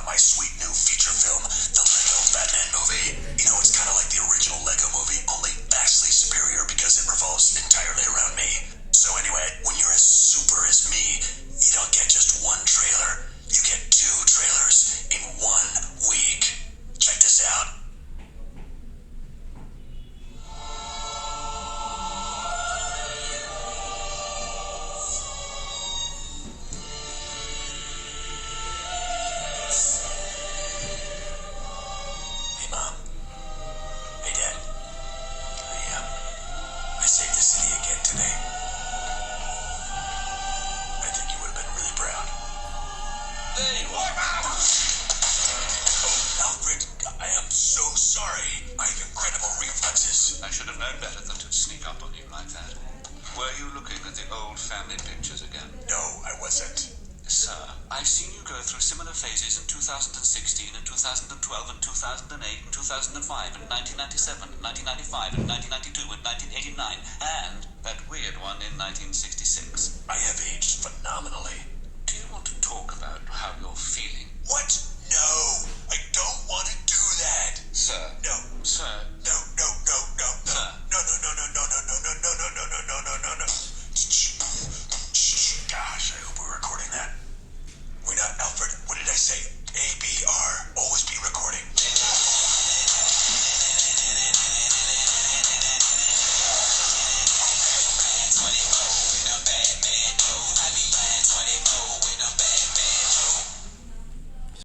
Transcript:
my sweet new feature film, the Lego Batman movie. You know, it's kind of like the original Lego movie, only vastly superior because it revolves entirely around me. So anyway, when you're as super as me, you don't get just one trailer. You get 2 trailers in 1 week. Check this out. Hey, Mom. Hey, Dad. I saved the city again today. I think you would have been really proud. There you are. Oh, Alfred, I am so sorry. I have incredible reflexes. I should have known better than to sneak up on you like that. Were you looking at the old family pictures again? No, I wasn't. Sir, I've seen you go through similar phases in 2016 and 2012 and 2008 and 2005 and 1997 and 1995 and 1992 and 1989 and that weird one in 1966.